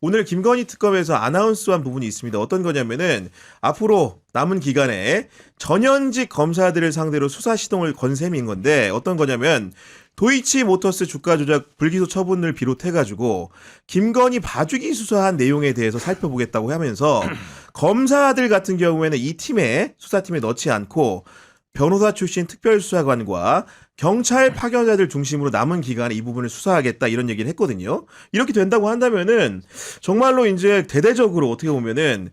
오늘 김건희 특검에서 아나운스한 부분이 있습니다. 어떤 거냐면은 앞으로 남은 기간에 전현직 검사들을 상대로 수사 시동을 건 셈인 건데 어떤 거냐면 도이치모터스 주가 조작 불기소 처분을 비롯해가지고 김건희 봐주기 수사한 내용에 대해서 살펴보겠다고 하면서 검사들 같은 경우에는 이 팀에 수사팀에 넣지 않고 변호사 출신 특별수사관과 경찰 파견자들 중심으로 남은 기간에 이 부분을 수사하겠다 이런 얘기를 했거든요. 이렇게 된다고 한다면은 정말로 이제 대대적으로 어떻게 보면은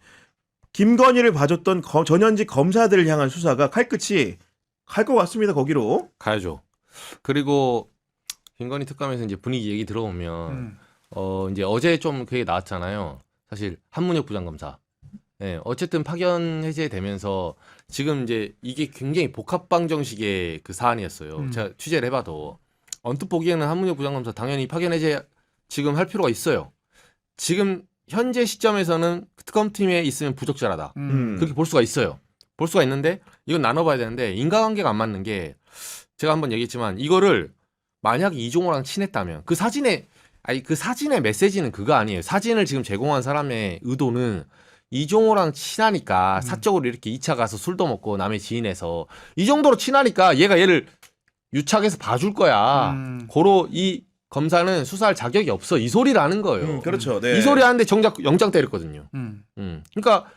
김건희를 봐줬던 전현직 검사들을 향한 수사가 칼끝이 갈 것 같습니다. 거기로. 가야죠. 그리고 김건희 특검에서 이제 분위기 얘기 들어보면 이제 어제 좀 그게 나왔잖아요. 사실 한문혁 부장검사. 예, 어쨌든 파견 해제되면서 지금 이제 이게 굉장히 복합방정식의 그 사안이었어요. 제가 취재를 해봐도 언뜻 보기에는 한문혁 부장검사 당연히 파견 해제 지금 할 필요가 있어요. 지금 현재 시점에서는 특검팀에 있으면 부적절하다. 그렇게 볼 수가 있어요. 볼 수가 있는데 이건 나눠봐야 되는데 인과관계가 안 맞는 게 제가 한번 얘기했지만 이거를 만약 이종호랑 친했다면 그 사진의 메시지는 그거 아니에요. 사진을 지금 제공한 사람의 의도는 이종호랑 친하니까 사적으로 이렇게 2차 가서 술도 먹고 남의 지인에서 이 정도로 친하니까 얘를 유착해서 봐줄 거야. 고로 이 검사는 수사할 자격이 없어. 이 소리를 하는 거예요. 그렇죠. 네. 이 소리 하는데 정작 영장 때렸거든요. 그러니까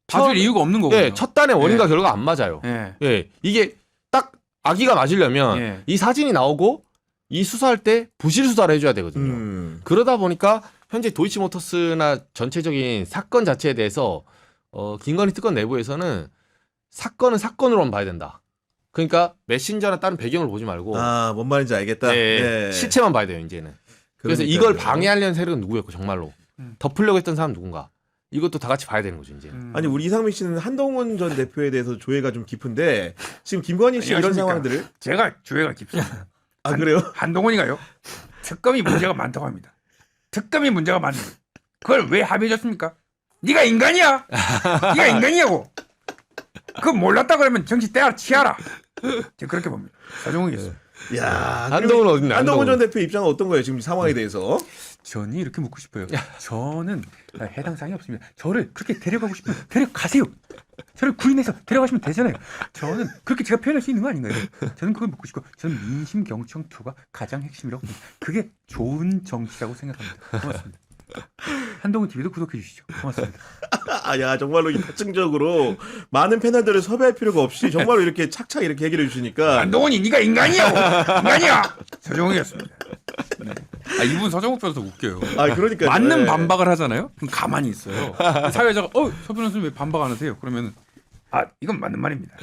봐줄 이유가 없는 거고요. 예, 첫 단의 원인과 예. 결과가 안 맞아요. 예. 예, 이게 딱 악의가 맞으려면 예. 이 사진이 나오고 이 수사할 때 부실 수사를 해줘야 되거든요. 그러다 보니까 현재 도이치모터스나 전체적인 사건 자체에 대해서 김건희 특검 내부에서는 사건은 사건으로만 봐야 된다. 그러니까 메신저나 다른 배경을 보지 말고 뭔 말인지 알겠다. 예, 네. 실체만 봐야 돼요 이제는. 그래서 그러니까요. 이걸 방해하려는 세력은 누구였고 정말로 덮으려고 했던 사람 누군가. 이것도 다 같이 봐야 되는 거죠 이제. 아니 우리 이상민 씨는 한동훈 전 대표에 대해서 조회가 좀 깊은데 지금 김건희 씨 이런 안녕하십니까. 상황들을 제가 조회가 깊습니다. 그래요? 한동훈이가요. 특검이 문제가 많다고 합니다. 특검이 문제가 많은 거예요. 그걸 왜 합의해줬습니까? 네가 인간이야. 네가 인간이냐고. 그거 몰랐다 그러면 정신 떼라 치아라. 제가 그렇게 봅니다. 서정욱이었습니다. 야, 한동훈 어딨네, 한동훈 전 한동훈. 대표 입장은 어떤 거예요? 지금 상황에 대해서? 저는 이렇게 묻고 싶어요. 저는 해당 사항이 없습니다. 저를 그렇게 데려가고 싶으면 데려가세요. 저를 구인해서 데려가시면 되잖아요. 저는 그렇게 제가 표현할 수 있는 거 아닌가요? 저는 그걸 묻고 싶고 저는 민심경청 투가 가장 핵심이라고 봅니다. 그게 좋은 정치라고 생각합니다. 고맙습니다. 한동훈 TV도 구독해 주시죠. 고맙습니다. 야, 정말로 대층적으로 많은 패널들을 섭외할 필요가 없이 정말로 이렇게 착착 이렇게 얘기를 해주시니까. 한동훈이 네가 인간이냐고. 인간이야. 서정욱이었습니다. 이분 서정욱 변호사 웃겨요. 그러니까. 맞는 반박을 하잖아요. 그럼 가만히 있어요. 사회자가 서 변호사님 왜 반박 안 하세요? 그러면 이건 맞는 말입니다.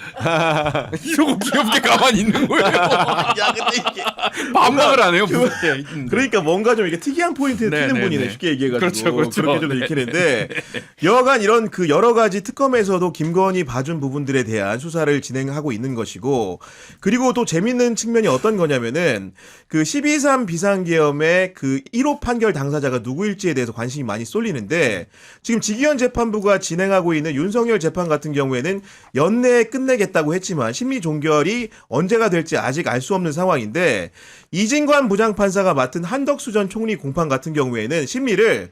이러고 귀엽게 가만히 있는 거예요. 야, 근데 이게. 반박을 안 해요. 무섭게. 그러니까 뭔가 좀 이렇게 특이한 포인트에 네, 튀는 네, 분이네. 네. 쉽게 얘기해가지고. 그렇죠. 그렇게 좀 네. 읽히는데. 여하간 이런 그 여러 가지 특검에서도 김건희 봐준 부분들에 대한 수사를 진행하고 있는 것이고, 그리고 또 재밌는 측면이 어떤 거냐면은 그 12.3 비상계엄의 그 1호 판결 당사자가 누구일지에 대해서 관심이 많이 쏠리는데, 지금 지기현 재판부가 진행하고 있는 윤석열 재판 같은 경우에는 연내에 끝내겠다고 했지만 심리 종결이 언제가 될지 아직 알 수 없는 상황인데, 이진관 부장판사가 맡은 한덕수 전 총리 공판 같은 경우에는 심리를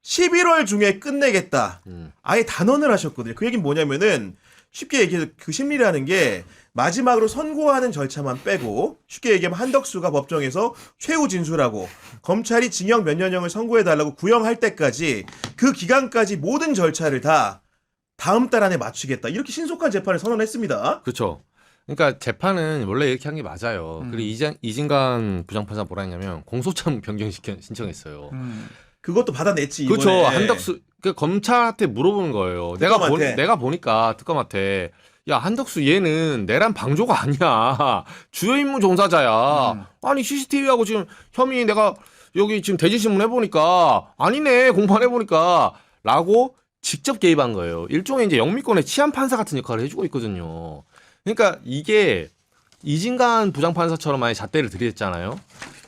11월 중에 끝내겠다. 아예 단언을 하셨거든요. 그 얘기는 뭐냐면은 쉽게 얘기해서 그 심리라는 게 마지막으로 선고하는 절차만 빼고 쉽게 얘기하면 한덕수가 법정에서 최후 진술하고 검찰이 징역 몇 년형을 선고해달라고 구형할 때까지 그 기간까지 모든 절차를 다 다음 달 안에 맞추겠다. 이렇게 신속한 재판을 선언했습니다. 그렇죠. 그러니까 재판은 원래 이렇게 한 게 맞아요. 그리고 이진관 부장판사 뭐라 했냐면 공소장 변경 신청했어요. 그것도 받아냈지. 그렇죠. 이번에. 한덕수 검찰한테 물어보는 거예요. 특검한테. 내가 보니까 특검한테 야 한덕수 얘는 내란 방조가 아니야. 주요 임무 종사자야. 아니 CCTV하고 지금 혐의 내가 여기 지금 대지신문 해보니까 아니네 공판 해보니까 라고 직접 개입한 거예요. 일종의 이제 영미권의 치안 판사 같은 역할을 해주고 있거든요. 그러니까 이게 이진관 부장판사처럼 많이 잣대를 들이댔잖아요.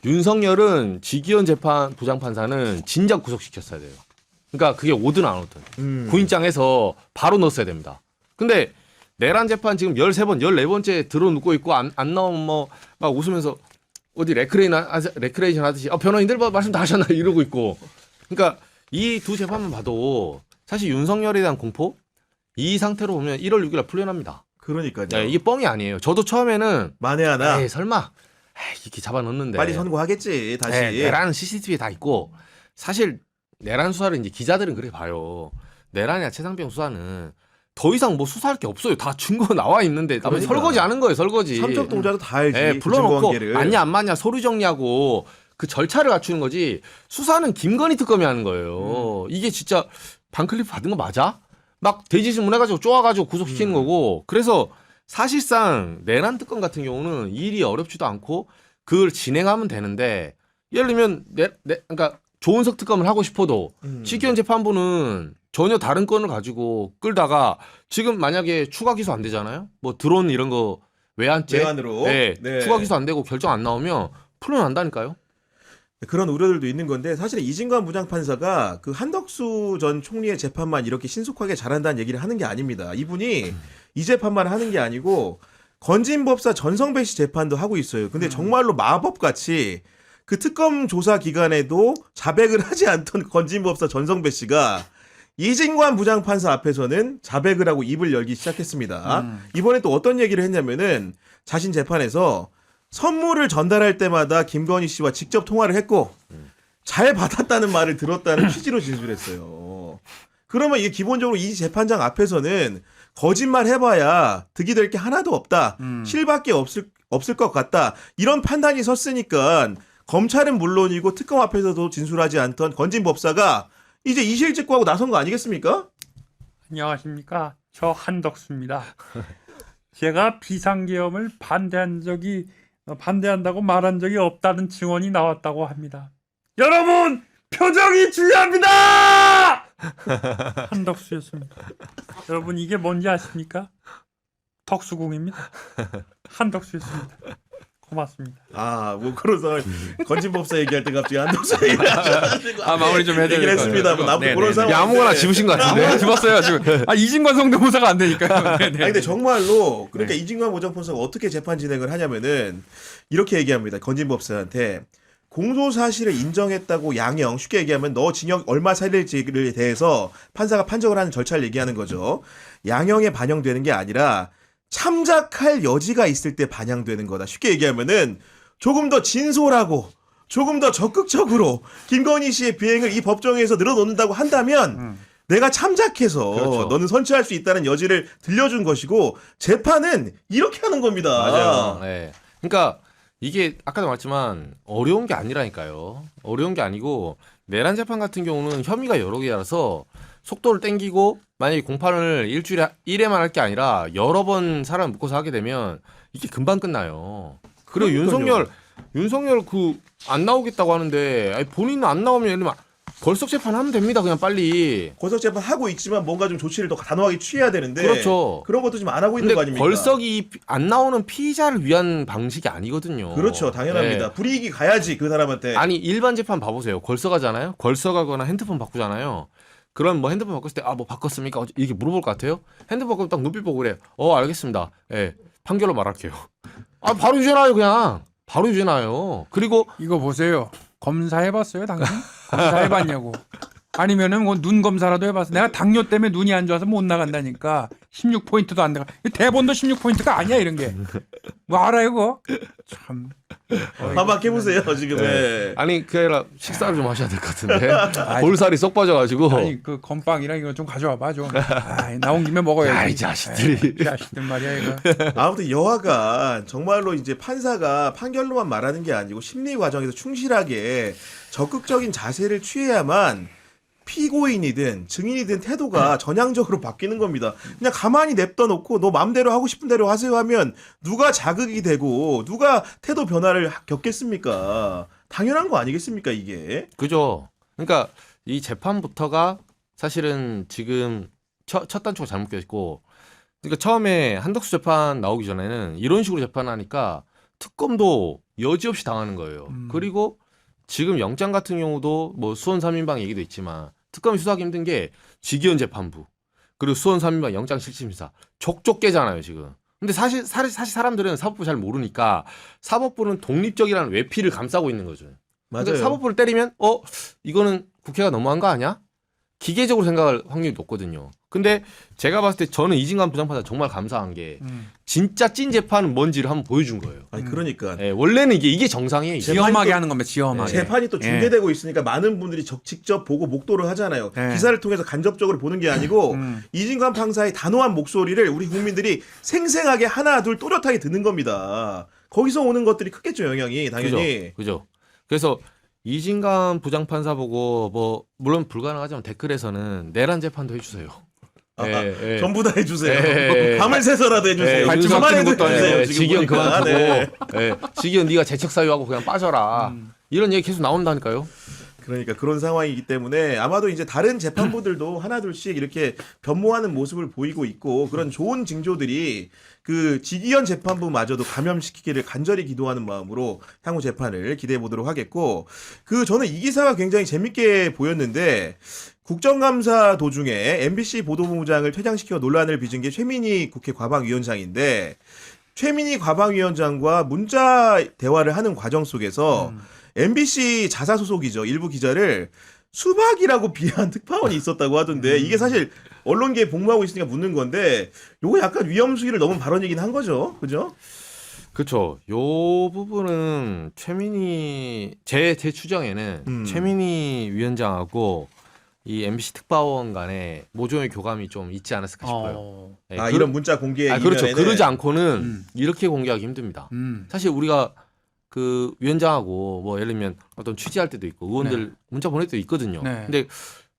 윤석열은 지기현 재판 부장판사는 진작 구속시켰어야 돼요. 그러니까 그게 오든 안 오든 구인장에서 바로 넣었어야 됩니다. 근데 내란 재판 지금 13번, 14번째 들어눕고 있고 안 나오면 뭐 막 웃으면서 어디 레크레이션 하듯이 변호인들 말씀 다 하셨나 이러고 있고. 그러니까 이 두 재판만 봐도 사실 윤석열에 대한 공포 이 상태로 보면 1월 6일 풀려납니다. 그러니까요. 네, 이게 뻥이 아니에요. 저도 처음에는 만에 하나 에이 설마 이렇게 잡아넣는데 빨리 선고하겠지 다시. 네, 내란 CCTV에 다 있고 사실 내란 수사를 이제 기자들은 그렇게 봐요. 내란이나 최상병 수사는 더 이상 뭐 수사할 게 없어요. 다 증거 나와 있는데 그러니까. 설거지 하는 거예요. 설거지. 삼척 동자도 다 알지. 예, 그 불러놓고 증거관계를. 맞냐 안 맞냐 서류 정리하고 그 절차를 갖추는 거지. 수사는 김건희 특검이 하는 거예요. 이게 진짜 반클리프 받은 거 맞아? 막 대지신문 해가지고 쪼아가지고 구속시키는 거고. 그래서 사실상 내란 특검 같은 경우는 일이 어렵지도 않고 그걸 진행하면 되는데 예를 들면 그러니까 조은석 특검을 하고 싶어도 직위원 재판부는 전혀 다른 건을 가지고 끌다가 지금 만약에 추가 기소 안 되잖아요. 뭐 드론 이런 거 외환죄 외환으로. 네, 네. 추가 기소 안 되고 결정 안 나오면 풀려난다니까요. 그런 우려들도 있는 건데 사실 이진관 부장판사가 그 한덕수 전 총리의 재판만 이렇게 신속하게 잘한다는 얘기를 하는 게 아닙니다. 이분이 이 재판만 하는 게 아니고 건진법사 전성배 씨 재판도 하고 있어요. 근데 정말로 마법같이 그 특검 조사 기간에도 자백을 하지 않던 건진법사 전성배 씨가 이진관 부장판사 앞에서는 자백을 하고 입을 열기 시작했습니다. 이번에 또 어떤 얘기를 했냐면은 자신 재판에서 선물을 전달할 때마다 김건희 씨와 직접 통화를 했고 잘 받았다는 말을 들었다는 취지로 진술했어요. 그러면 이게 기본적으로 이 재판장 앞에서는 거짓말 해봐야 득이 될 게 하나도 없다. 실밖에 없을 것 같다. 이런 판단이 섰으니까 검찰은 물론이고 특검 앞에서도 진술하지 않던 건진 법사가 이제 이실직고하고 나선 거 아니겠습니까? 안녕하십니까. 저 한덕수입니다. 제가 비상계엄을 반대한다고 말한 적이 없다는 증언이 나왔다고 합니다. 여러분 표정이 중요합니다. 한덕수였습니다. 여러분 이게 뭔지 아십니까? 덕수궁입니다. 한덕수였습니다. 고맙습니다. 아, 뭐 그런 상황. 건진법사 얘기할 때 갑자기 한덕수 얘기를 하셔가지고 마무리 좀 해야 얘기를 될것 했습니다. 뭐 같아요. 나도 그런 네네네. 상황. 아무거나 집으신 것 같은데. 네, 집었어요 지금. 이진관 성대모사가 안 되니까요. 네네. 아니 근데 정말로 그러니까 이진관 부장판사가 어떻게 재판 진행을 하냐면은 이렇게 얘기합니다. 건진법사한테 공소 사실을 인정했다고 양형 쉽게 얘기하면 너 징역 얼마 살릴지에 대해서 판사가 판정을 하는 절차를 얘기하는 거죠. 양형에 반영되는 게 아니라 참작할 여지가 있을 때 반영되는 거다. 쉽게 얘기하면은 조금 더 진솔하고 조금 더 적극적으로 김건희 씨의 비행을 이 법정에서 늘어놓는다고 한다면 내가 참작해서 그렇죠. 너는 선취할 수 있다는 여지를 들려준 것이고 재판은 이렇게 하는 겁니다. 맞아요. 네. 그러니까 이게 아까도 말했지만 어려운 게 아니라니까요. 어려운 게 아니고 내란 재판 같은 경우는 혐의가 여러 개라서 속도를 땡기고 만약에 공판을 일주일에 1회만 할 게 아니라 여러 번 사람 묶어서 하게 되면 이게 금방 끝나요. 그리고 윤석열 그 안 나오겠다고 하는데 아니 본인은 안 나오면 예를 들면 벌석 재판하면 됩니다. 그냥 빨리. 고소 재판 하고 있지만 뭔가 좀 조치를 더 단호하게 취해야 되는데 그렇죠. 그런 것도 지금 안 하고 있는 근데 거 아닙니까? 벌석이 안 나오는 피의자를 위한 방식이 아니거든요. 그렇죠. 당연합니다. 네. 불이익이 가야지 그 사람한테. 아니 일반 재판 봐보세요. 걸석하잖아요. 걸석하거나 핸드폰 바꾸잖아요. 그럼 뭐 핸드폰 바꿨을 때 뭐 바꿨습니까? 이렇게 물어볼 것 같아요. 핸드폰 바꾸면 딱 눈빛 보고 그래. 알겠습니다. 예, 판결로 말할게요. 바로 유죄나요 그냥. 바로 유죄나요. 그리고 이거 보세요. 검사해봤어요 당신? 검사해봤냐고. 아니면은 뭐 눈 검사라도 해봤어. 내가 당뇨 때문에 눈이 안 좋아서 못 나간다니까. 16포인트도 안 나가. 대본도 16포인트가 아니야 이런 게. 뭐 알아요 그거? 참. 한번 해보세요 지금. 네. 아니 그게 아니라 식사를 좀 하셔야 될 것 같은데. 볼살이 쏙 빠져가지고. 아니 그 건빵이랑 이거 좀 가져와봐 좀. 나온 김에 먹어야지. 야, 이 자식들이. 이 자식들 말이야 이거. 아무튼 여하간 정말로 이제 판사가 판결로만 말하는 게 아니고 심리 과정에서 충실하게 적극적인 자세를 취해야만 피고인이든 증인이든 태도가 전향적으로 바뀌는 겁니다. 그냥 가만히 냅둬 놓고 너 마음대로 하고 싶은 대로 하세요 하면 누가 자극이 되고 누가 태도 변화를 겪겠습니까? 당연한 거 아니겠습니까 이게? 그죠. 그러니까 이 재판부터가 사실은 지금 첫 단추가 잘못 껴있고, 그러니까 처음에 한덕수 재판 나오기 전에는 이런 식으로 재판하니까 특검도 여지없이 당하는 거예요. 그리고 지금 영장 같은 경우도 뭐 수원 3인방 얘기도 있지만 특검이 수사하기 힘든 게 직위원 재판부 그리고 수원 3인방 영장 실질심사 족족 깨잖아요 지금. 근데 사실 사람들은 사법부 잘 모르니까 사법부는 독립적이라는 외피를 감싸고 있는 거죠. 맞아요. 근데 사법부를 때리면 이거는 국회가 너무한 거 아니야? 기계적으로 생각할 확률이 높거든요. 근데 제가 봤을 때 저는 이진관 부장판사 정말 감사한 게 진짜 찐 재판은 뭔지를 한번 보여준 거예요. 아니 그러니까 예, 원래는 이게 정상이에요. 이게. 지엄하게 하는 겁니다. 지엄하게. 재판이 또 중계되고 있으니까 많은 분들이 직접 보고 목도를 하잖아요. 네. 기사를 통해서 간접적으로 보는 게 아니고 이진관 판사의 단호한 목소리를 우리 국민들이 생생하게 하나 둘 또렷하게 듣는 겁니다. 거기서 오는 것들이 크겠죠, 영향이 당연히. 그죠. 그래서 이진관 부장판사 보고 뭐 물론 불가능하지만 댓글에서는 내란 재판도 해주세요. 전부 다 해주세요. 예. 밤을 새서라도 해주세요. 윤석 저만 같은 해도 것도 해주세요. 아니고 지금 직위원 보니까. 그만두고 네. 직위원 네가 재척 사유하고 그냥 빠져라. 이런 얘기 계속 나온다니까요. 그러니까 그런 상황이기 때문에 아마도 이제 다른 재판부들도 하나둘씩 이렇게 변모하는 모습을 보이고 있고 그런 좋은 징조들이 그 직위원 재판부마저도 감염시키기를 간절히 기도하는 마음으로 향후 재판을 기대해 보도록 하겠고 저는 이 기사가 굉장히 재밌게 보였는데 국정감사 도중에 MBC 보도본부장을 퇴장시켜 논란을 빚은 게 최민희 국회 과방위원장인데 최민희 과방위원장과 문자 대화를 하는 과정 속에서 MBC 자사 소속이죠. 일부 기자를 수박이라고 비하한 특파원이 있었다고 하던데 이게 사실 언론계에 복무하고 있으니까 묻는 건데 요거 약간 위험수위를 넘은 발언이긴 한 거죠. 그죠? 그렇죠. 요 부분은 최민희 제 추정에는 최민희 위원장하고 이 MBC 특파원 간에 모종의 교감이 좀 있지 않았을까 싶어요. 네, 이런 문자 공개 그렇죠. 이면에는 그러지 않고는 이렇게 공개하기 힘듭니다. 사실 우리가 그 위원장하고 뭐 예를 들면 어떤 취재할 때도 있고 의원들 문자 보낼 때도 있거든요. 네. 근데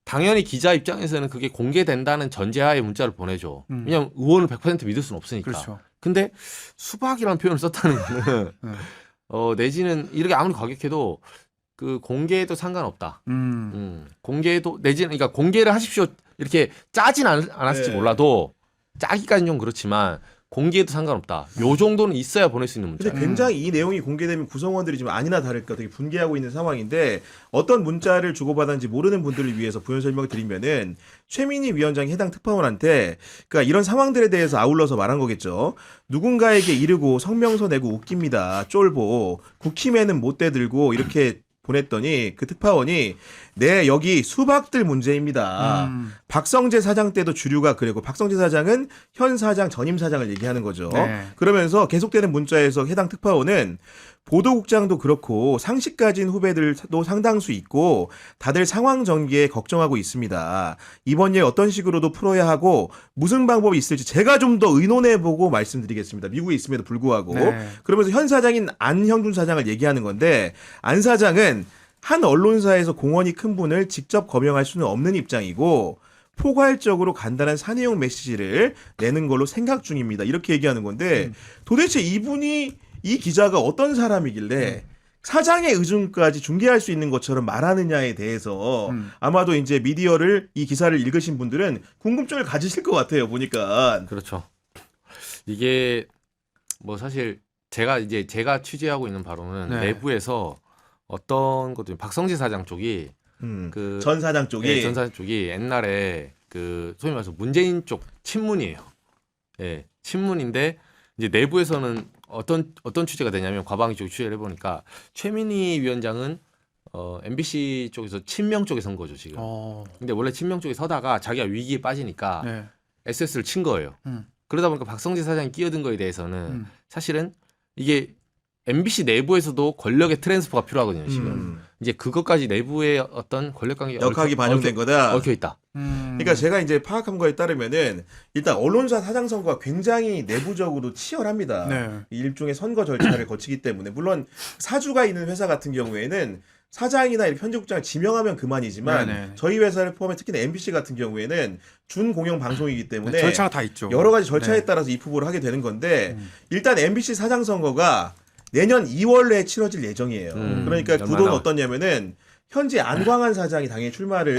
당연히 기자 입장에서는 그게 공개된다는 전제하에 문자를 보내죠. 왜냐하면 의원을 100% 믿을 수는 없으니까. 그렇죠. 근데 수박이라는 표현을 썼다는 거는 내지는 이렇게 아무리 과격해도 그 공개해도 상관없다. 공개해도 내지는 그러니까 공개를 하십시오. 이렇게 짜진 않았을지 네. 몰라도 짜기까지는 좀 그렇지만 공개해도 상관없다. 요 정도는 있어야 보낼 수 있는 문자. 근데 굉장히 이 내용이 공개되면 구성원들이 지금 아니나 다를까 되게 분개하고 있는 상황인데 어떤 문자를 주고받았는지 모르는 분들을 위해서 부연 설명을 드리면은 최민희 위원장이 해당 특파원한테 그러니까 이런 상황들에 대해서 아울러서 말한 거겠죠. 누군가에게 이르고 성명서 내고 웃깁니다. 쫄보. 국힘에는 못 대들고 이렇게 보냈더니 그 특파원이 네 여기 수박들 문제입니다. 박성재 사장 때도 주류가 그랬고 박성재 사장은 현 사장 전임 사장을 얘기하는 거죠. 네. 그러면서 계속되는 문자에서 해당 특파원은 보도국장도 그렇고 상식 가진 후배들도 상당수 있고 다들 상황 전개에 걱정하고 있습니다. 이번 일 어떤 식으로도 풀어야 하고 무슨 방법이 있을지 제가 좀 더 의논해보고 말씀드리겠습니다. 미국에 있음에도 불구하고. 네. 그러면서 현 사장인 안형준 사장을 얘기하는 건데 안 사장은 한 언론사에서 공헌이 큰 분을 직접 거명할 수는 없는 입장이고 포괄적으로 간단한 사내용 메시지를 내는 걸로 생각 중입니다. 이렇게 얘기하는 건데 도대체 이 기자가 어떤 사람이길래 사장의 의중까지 중개할 수 있는 것처럼 말하느냐에 대해서 아마도 이제 미디어를 이 기사를 읽으신 분들은 궁금증을 가지실 것 같아요. 보니까. 그렇죠. 이게 뭐 사실 제가 취재하고 있는 바로는 네. 내부에서 어떤 것도 박성재 사장 쪽이 그 전 사장 쪽이 네, 전 사장 쪽이 옛날에 그 소위 말해서 문재인 쪽 친문이에요. 예, 친문인데 이제 내부에서는 어떤 취재가 되냐면 과방위 쪽 취재를 해보니까 최민희 위원장은 MBC 쪽에서 친명 쪽에 선 거죠 지금. 근데 원래 친명 쪽에 서다가 자기가 위기에 빠지니까 네. SS를 친 거예요. 그러다 보니까 박성재 사장이 끼어든 거에 대해서는 사실은 이게 MBC 내부에서도 권력의 트랜스퍼가 필요하거든요 지금. 이제 그것까지 내부의 어떤 권력관계가 역학이 반영된 거다. 얽혀 있다. 그러니까 제가 이제 파악한 거에 따르면은 일단 언론사 사장 선거가 굉장히 내부적으로 치열합니다. 네. 일종의 선거 절차를 거치기 때문에 물론 사주가 있는 회사 같은 경우에는 사장이나 이렇게 편집국장을 지명하면 그만이지만 네네. 저희 회사를 포함해 특히 MBC 같은 경우에는 준공영 방송이기 때문에 네, 절차가 다 있죠. 여러 가지 절차에 네. 따라서 입후보를 하게 되는 건데 일단 MBC 사장 선거가 내년 2월에 치러질 예정이에요. 그러니까 얼마 구도는 남았- 어떠냐면은 현재 안광한 사장이 당연히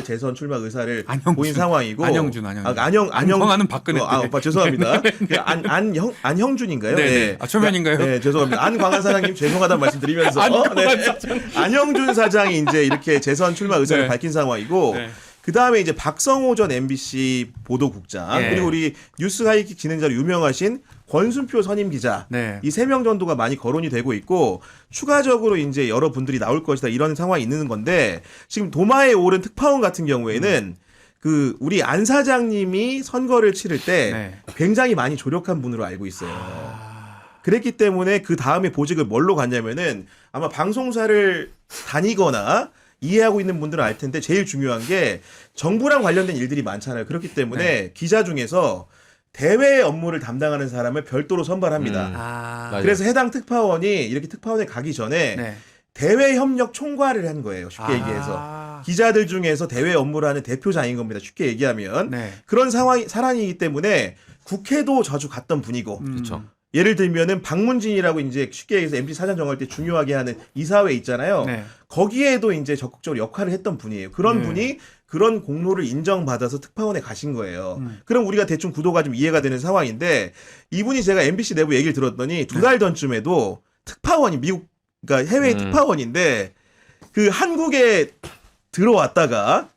재선 출마 의사를 안형준. 보인 상황이고 안형준. 안광하는 박근혜 때. 오빠 죄송합니다. 안형준인가요? 네네. 초면인가요? 네, 죄송합니다. 안광한 사장님 죄송하다는 말씀드리면서 안형준 사장이 이제 이렇게 재선 출마 의사를 네. 밝힌 상황이고 네. 그 다음에 이제 박성호 전 MBC 보도국장 예. 그리고 우리 뉴스 하이킥 진행자로 유명하신 권순표 선임 기자 네. 이 3명 정도가 많이 거론이 되고 있고 추가적으로 이제 여러분들이 나올 것이다 이런 상황이 있는 건데 지금 도마에 오른 특파원 같은 경우에는 그 우리 안 사장님이 선거를 치를 때 네. 굉장히 많이 조력한 분으로 알고 있어요. 그랬기 때문에 그 다음에 보직을 뭘로 갔냐면은 아마 방송사를 다니거나 이해하고 있는 분들은 알 텐데 제일 중요한 게 정부랑 관련된 일들이 많잖아요. 그렇기 때문에 기자 중에서 대외 업무를 담당하는 사람을 별도로 선발합니다. 맞아요. 그래서 해당 특파원이 이렇게 특파원에 가기 전에 네. 대외 협력 총괄을 한 거예요. 쉽게 얘기해서. 기자들 중에서 대외 업무를 하는 대표자인 겁니다. 쉽게 얘기하면. 네. 그런 사람이기 때문에 국회도 자주 갔던 분이고 그렇죠. 예를 들면은 박문진이라고 이제 쉽게 얘기해서 MBC 사장 정할 때 중요하게 하는 이사회 있잖아요. 네. 거기에도 이제 적극적으로 역할을 했던 분이에요. 그런 네. 분이 그런 공로를 인정받아서 특파원에 가신 거예요. 그럼 우리가 대충 구도가 좀 이해가 되는 상황인데 이분이 제가 MBC 내부 얘기를 들었더니 2달 전쯤에도 특파원이 미국 그러니까 해외 특파원인데 그 한국에 들어왔다가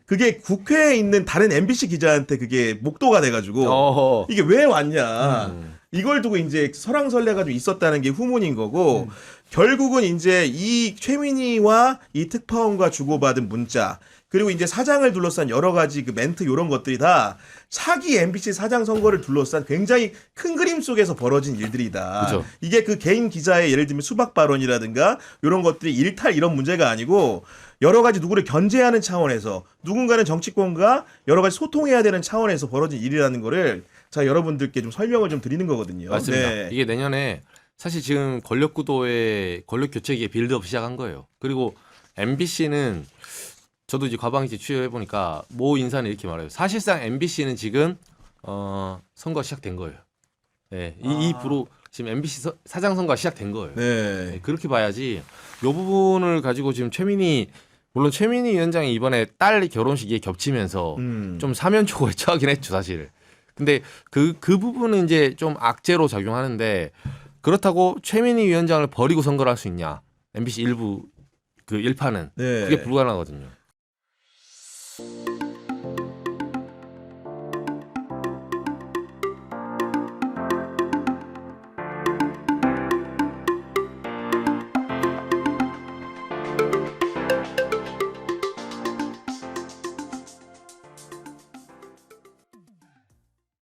그게 국회에 있는 다른 MBC 기자한테 그게 목도가 돼가지고 어허. 이게 왜 왔냐. 이걸 두고 이제 설왕설래가 좀 있었다는 게 후문인 거고 결국은 이제 이 최민희와 이 특파원과 주고받은 문자 그리고 이제 사장을 둘러싼 여러 가지 그 멘트 이런 것들이 다 차기 MBC 사장 선거를 둘러싼 굉장히 큰 그림 속에서 벌어진 일들이다. 그죠. 이게 그 개인 기자의 예를 들면 수박 발언이라든가 이런 것들이 일탈 이런 문제가 아니고 여러 가지 누구를 견제하는 차원에서 누군가는 정치권과 여러 가지 소통해야 되는 차원에서 벌어진 일이라는 거를 자 여러분들께 좀 설명을 좀 드리는 거거든요. 맞습니다. 네. 이게 내년에 사실 지금 권력 구도의 권력 교체기에 빌드업 시작한 거예요. 그리고 MBC는 저도 이제 과방위치 취재해 보니까 모 인사는 이렇게 말해요. 사실상 MBC는 지금 선거 시작된 거예요. 네, 이 부로 지금 MBC 사장 선거가 시작된 거예요. 네. 네, 그렇게 봐야지. 이 부분을 가지고 지금 물론 최민희 위원장이 이번에 딸 결혼식에 겹치면서 좀 사면초고에 처하긴 했죠, 사실. 근데 그 부분은 이제 좀 악재로 작용하는데 그렇다고 최민희 위원장을 버리고 선거를 할 수 있냐? MBC 일부 그 일파는 네. 그게 불가능하거든요.